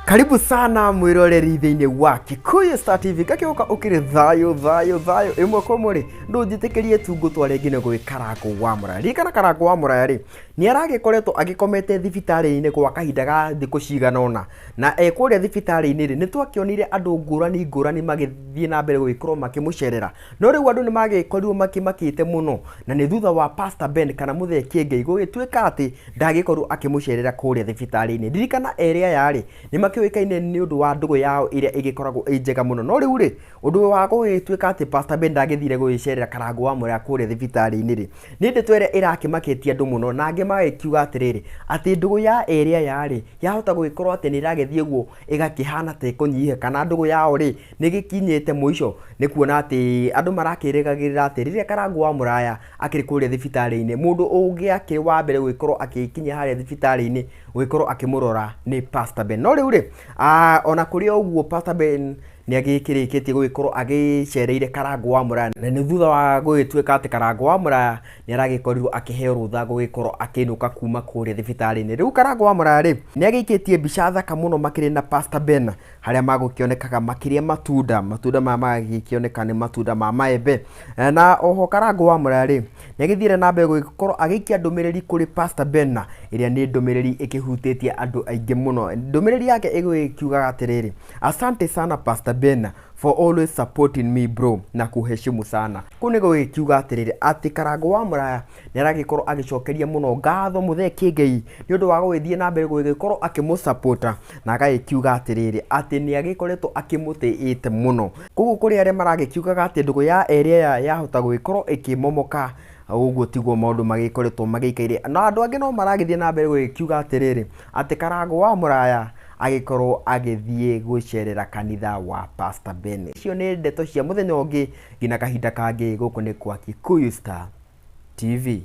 Karibu sana mwiroreri thiini wa Kikuyu Star TV gakiuka ukiri thayo imwe kwa muri ndunjitikirie tungu tware ngine gwi Karangu wa Muraya rikana Karangu wa Muraya ri ni aragikoretwo agikomete thibitari-ini gwa kahinda ga thiku ciganona na kuria thibitari-ini ri nitwakionire andu ngurani magithie na mbere gwikorwo makimucerera no riu andu ni magikorirwo makimakite muno na ni thutha wa Pastor Ben kana Muthee Kiengei gugituika ati ndagikorwo akimucerera kuria thibitari-ini ririkana eria yari ni makioikaine ni undu wa ndugu yao iria igikoragwo njega muno no riu ri undu wa gugituika ati Pastor Ben ndagithire guicerera Karangu wa Muraya kuria thibitari-ini ri ni ndeto iria irakimakitie andu muno na angi magikiuga atiriri ati ndugu ya eria yari yahota gugikorwo ati ni iragithie guo igakihana te kunyihe kana ndugu yao ri ni gikinyete muico ni kuona ati andu marakirigagirira ati riria Karangu wa Muraya akiri kuria thibitari-ini mundu ungi akiri wa mbere gugikorwo akikinya haria thibitari-ini gugikorwo akimurora ni Pastor Ben no riu ri ona kuria uguo Pastor Ben ni agikirikitie gugikorwo agicereire Karangu wa Muraya na ni thutha wa gugituika ati Karangu wa Muraya ni aragikorirwo akiheo rutha gugikorwo akinuka kuma kuria thibitari-ini riu Karangu wa Muraya ri ni agikitie mbica thaka muno makiri na Pastor Ben haria magukionekaga makiria matunda ma magikioneka ni matunda ma maembe na oho Karangu wa Muraya ri ni agithire na mbere gugikorwo agikia ndumiriri kuri Pastor Ben iria ni ndumiriri ikihutitie andu aingi muno ndumiriri yake igukiuga atiriri asante sana Pastor Ben for always supporting me bro na kuheshimu sana kunigo gikiuga atiriri ati Karangu wa Muraya ni aragikorwo agicokeria muno ngatho Muthee Kiengei ni undu wa gugithie na mbere gugikorwo akimusupporta na agagikiuga atiriri ati ni agikoretwo akimutiite muno kugu kuri aria maragikiugaga ati ndugu ya eria yahota gugikorwo ikimomoka uguo tiguo maundu magikoretwo magikaire na andu angi no maragithie na mbere gugikiuga atiriri ati Karangu wa Muraya agikorwo agithie gucerera kanitha wa Pastor Ben icio ni ndeto cia muthenya ungi ngina kahinda kangi guku ni kwa Kikuyu Star TV.